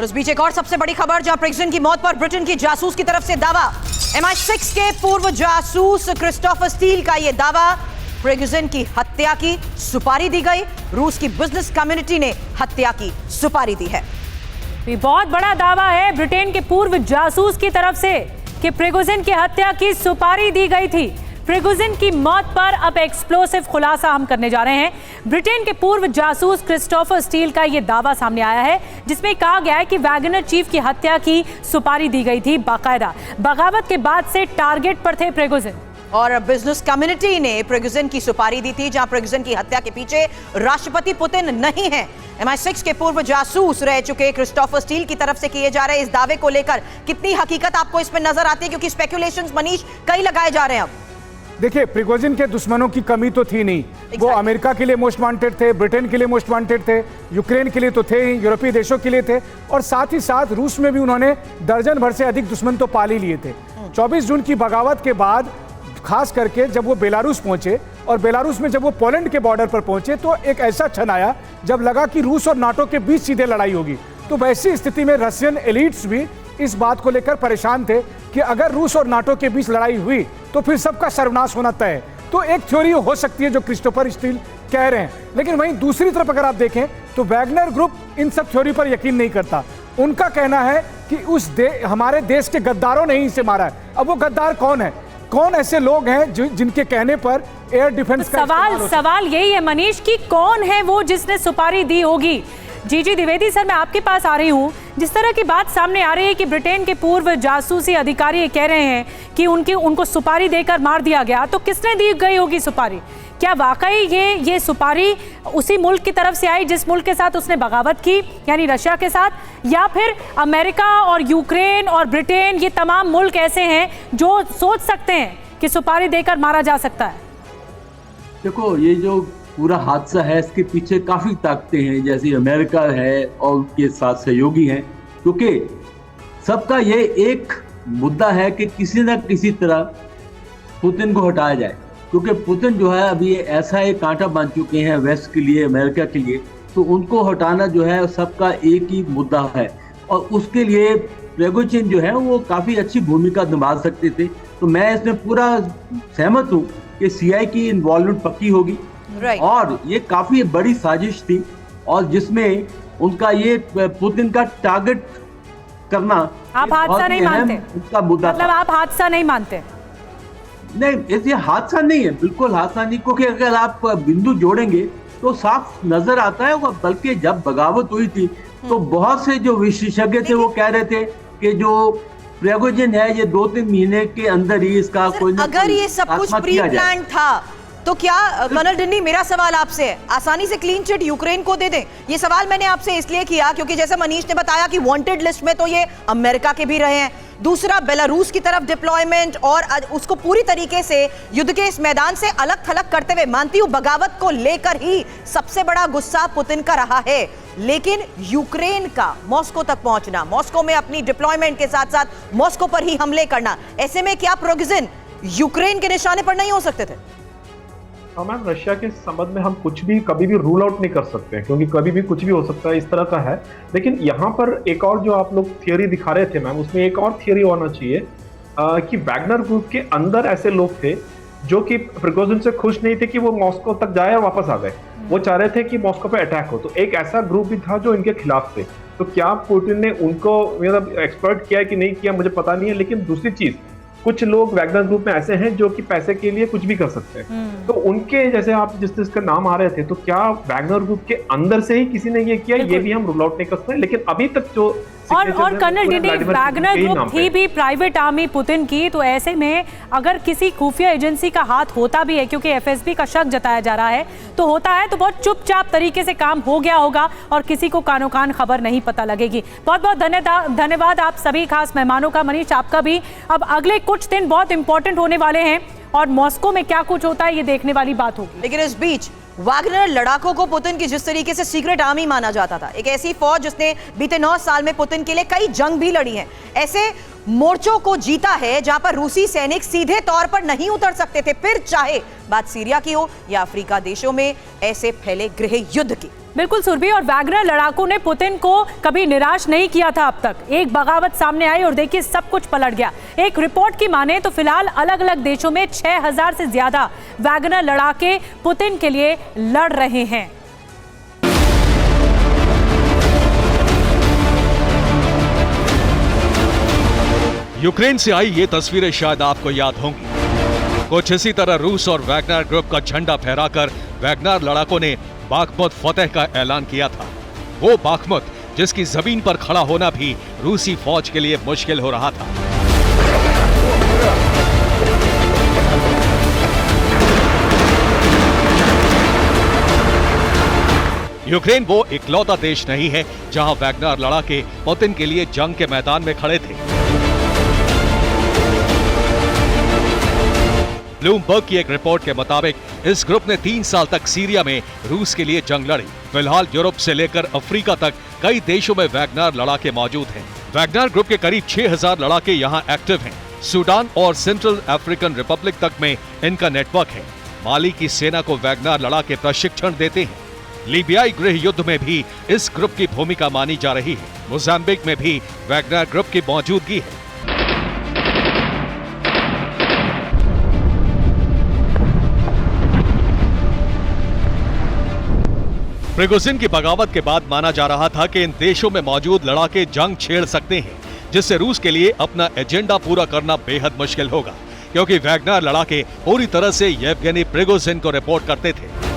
और उस बीच एक और सबसे बड़ी खबर, जहां प्रिगजिन की मौत पर ब्रिटेन की जासूस की तरफ से दावा। MI6 के पूर्व जासूस क्रिस्टोफर स्टील का यह दावा, प्रिगजिन की हत्या की सुपारी दी गई। रूस की बिजनेस कम्युनिटी ने हत्या की सुपारी दी है। बहुत बड़ा दावा है ब्रिटेन के पूर्व जासूस की तरफ से कि प्रिगजिन की हत्या की सुपारी दी गई थी। प्रिगजिन की मौत पर अब एक्सप्लोसिव खुलासा हम करने जा रहे हैं। ब्रिटेन के पूर्व जासूस क्रिस्टोफर स्टील का यह दावा सामने आया है, जिसमें कहा गया है कि वैगनर चीफ की हत्या की सुपारी दी गई थी। बाकायदा बगावत के बाद से टारगेट पर थे प्रिगजिन। और बिजनेस कम्युनिटी ने प्रिगजिन की सुपारी दी थी, जहां प्रिगजिन की हत्या के पीछे राष्ट्रपति पुतिन नहीं है। MI6 के पूर्व जासूस रह चुके क्रिस्टोफर स्टील की तरफ से किए जा रहे इस दावे को लेकर कितनी हकीकत आपको इसमें नजर आती है? क्योंकि स्पेकुलेशंस मनीष कई लगाए जा रहे हैं। अब देखिए, प्रिगोजिन के दुश्मनों की कमी तो थी नहीं। वो अमेरिका के लिए मोस्ट वांटेड थे, ब्रिटेन के लिए मोस्ट वांटेड थे, यूक्रेन के लिए तो थे ही, यूरोपीय देशों के लिए थे, और साथ ही साथ रूस में भी उन्होंने दर्जन भर से अधिक दुश्मन तो पाल ही लिए थे। 24 जून की बगावत के बाद खास करके जब वो बेलारूस पहुंचे, और बेलारूस में जब वो पोलैंड के बॉर्डर पर पहुंचे, तो एक ऐसा क्षण आया जब लगा कि रूस और नाटो के बीच सीधे लड़ाई होगी। तो वैसी स्थिति में रशियन एलिट्स भी इस बात को लेकर परेशान थे कि अगर रूस और नाटो के बीच लड़ाई हुई तो फिर सबका सर्वनाश होना तय है। तो एक थ्योरी हो सकती है जो क्रिस्टोफर स्टील कह रहे हैं, लेकिन वहीं दूसरी तरफ अगर आप देखें तो वैगनर ग्रुप इन सब थ्योरी पर यकीन नहीं करता। उनका कहना है कि हमारे देश के गद्दारों ने ही इसे मारा है। अब वो गद्दार कौन है? कौन ऐसे लोग हैं जिनके कहने पर एयर डिफेंस का सवाल यही है मनीष कि कौन है वो जिसने सुपारी दी होगी। जी द्विवेदी सर, मैं आपके पास आ रही हूँ। जिस तरह की बात सामने आ रही है कि ब्रिटेन के पूर्व जासूसी अधिकारी कह रहे हैं कि उनको सुपारी देकर मार दिया गया, तो किसने दी गई होगी सुपारी? क्या वाकई ये सुपारी उसी मुल्क की तरफ से आई जिस मुल्क के साथ उसने बगावत की, यानी रशिया के साथ, या फिर अमेरिका और यूक्रेन और ब्रिटेन, ये तमाम मुल्क ऐसे हैं जो सोच सकते हैं कि सुपारी देकर मारा जा सकता है? देखो, ये जो पूरा हादसा है इसके पीछे काफी ताकतें हैं, जैसे अमेरिका है और उसके साथ सहयोगी हैं, क्योंकि सबका ये एक मुद्दा है कि किसी न किसी तरह पुतिन को हटाया जाए। क्योंकि पुतिन जो है अभी ऐसा एक कांटा बन चुके हैं वेस्ट के लिए, अमेरिका के लिए, तो उनको हटाना जो है सबका एक ही मुद्दा है। और उसके लिए प्रिगोजिन जो है वो काफ़ी अच्छी भूमिका निभा सकते थे। तो मैं इसमें पूरा सहमत हूँ कि CI की इन्वॉल्वमेंट पक्की होगी। और ये काफ़ी बड़ी साजिश थी, और जिसमें उनका ये पुतिन का टारगेट करना, आप हादसा नहीं मानते? उसका मुद्दा, मतलब आप हादसा नहीं मानते? नहीं, ये हादसा नहीं है, बिल्कुल हादसा नहीं, क्योंकि अगर आप बिंदु जोड़ेंगे तो साफ नजर आता है। बल्कि जब बगावत हुई थी तो बहुत से जो विशेषज्ञ थे वो कह रहे थे कि जो प्रिगोजिन है ये 2-3 महीने के अंदर ही इसका कोई अगर ये सब कुछ प्री प्लान था तो क्या कर्नल डिन्नी, मेरा सवाल आपसे है, आसानी से क्लीन चिट यूक्रेन को दे दें? ये सवाल मैंने आपसे इसलिए किया क्योंकि जैसे मनीष ने बताया कि वांटेड लिस्ट में तो ये अमेरिका के भी रहे हैं। दूसरा, बेलारूस की तरफ डिप्लॉयमेंट, और उसको पूरी तरीके से युद्ध के इस मैदान से अलग थलग करते हुए, मानती हूं बगावत को लेकर ही सबसे बड़ा गुस्सा पुतिन का रहा है, लेकिन यूक्रेन का मॉस्को तक पहुंचना, मॉस्को में अपनी डिप्लॉयमेंट के साथ साथ मॉस्को पर ही हमले करना, ऐसे में क्या प्रिगोजिन यूक्रेन के निशाने पर नहीं हो सकते थे? मैम, रशिया के संबंध में हम कुछ भी कभी भी रूल आउट नहीं कर सकते, क्योंकि कभी भी कुछ भी हो सकता है, इस तरह का है। लेकिन यहाँ पर एक और जो आप लोग थियोरी दिखा रहे थे मैम, उसमें एक और थियोरी होना चाहिए कि वैगनर ग्रुप के अंदर ऐसे लोग थे जो कि प्रिगोजिन से खुश नहीं थे कि वो मॉस्को तक जाए और वापस आ गए। वो चाह रहे थे कि मॉस्को पे अटैक हो। तो एक ऐसा ग्रुप भी था जो इनके खिलाफ थे। तो क्या पुतिन ने उनको मतलब एक्सपर्ट किया कि नहीं किया, मुझे पता नहीं है। लेकिन दूसरी चीज, कुछ लोग वैगनर ग्रुप में ऐसे हैं जो कि पैसे के लिए कुछ भी कर सकते हैं। तो उनके जैसे आप जिसका नाम आ रहे थे, तो क्या वैगनर ग्रुप के अंदर से ही किसी ने ये किया, ये भी हम रूल आउट नहीं कर सकते। लेकिन अभी तक जो और कर्नल डिन्नी, वैगनर ग्रुप थी भी प्राइवेट आर्मी पुतिन की, तो ऐसे में अगर किसी खुफिया एजेंसी का हाथ होता भी है, क्योंकि FSB का शक जताया जा रहा है, तो होता है तो बहुत चुपचाप तरीके से काम हो गया होगा और किसी को कानो कान खबर नहीं पता लगेगी। बहुत बहुत धन्यवाद आप सभी खास मेहमानों का। मनीष, आपका भी। अब अगले कुछ दिन बहुत इंपॉर्टेंट होने वाले हैं और मॉस्को में क्या कुछ होता है ये देखने वाली बात होगी। लेकिन इस बीच वैगनर लड़ाकों को पुतिन की जिस तरीके से सीक्रेट आर्मी माना जाता था, एक ऐसी फौज जिसने बीते 9 साल में पुतिन के लिए कई जंग भी लड़ी हैं, ऐसे मोर्चों को जीता है जहां पर रूसी सैनिक सीधे तौर पर नहीं उतर सकते थे, फिर चाहे बात सीरिया की हो या अफ्रीका देशों में ऐसे फैले गृह युद्ध की। बिल्कुल सुरभि, और वैगनर लड़ाकों ने पुतिन को कभी निराश नहीं किया था अब तक। एक बगावत सामने आई और देखिए सब कुछ पलट गया। एक रिपोर्ट की माने तो फिलहाल अलग अलग देशों में 6000 से ज्यादा वैगनर लड़ाके पुतिन के लिए लड़ रहे हैं। यूक्रेन से आई ये तस्वीरें शायद आपको याद होंगी। कुछ इसी तरह रूस और वैगनर ग्रुप का झंडा फहराकर वैगनर लड़ाकों ने बाखमुत फतेह का ऐलान किया था। वो बाखमुत जिसकी जमीन पर खड़ा होना भी रूसी फौज के लिए मुश्किल हो रहा था। यूक्रेन वो इकलौता देश नहीं है जहां वैगनर लड़ाके पुतिन के लिए जंग के मैदान में खड़े थे। ब्लूमबर्ग की एक रिपोर्ट के मुताबिक इस ग्रुप ने 3 साल तक सीरिया में रूस के लिए जंग लड़ी। फिलहाल यूरोप से लेकर अफ्रीका तक कई देशों में वैगनर लड़ाके मौजूद हैं। वैगनर ग्रुप के करीब 6000 लड़ाके यहाँ एक्टिव हैं। सूडान और सेंट्रल अफ्रीकन रिपब्लिक तक में इनका नेटवर्क है। माली की सेना को वैगनर लड़ाके प्रशिक्षण देते हैं। लीबियाई गृह युद्ध में भी इस ग्रुप की भूमिका मानी जा रही है। मोजाम्बिक में भी वैगनर ग्रुप की मौजूदगी है। प्रिगोजिन की बगावत के बाद माना जा रहा था कि इन देशों में मौजूद लड़ाके जंग छेड़ सकते हैं, जिससे रूस के लिए अपना एजेंडा पूरा करना बेहद मुश्किल होगा, क्योंकि वैगनर लड़ाके पूरी तरह से येवगेनी प्रिगोजिन को रिपोर्ट करते थे।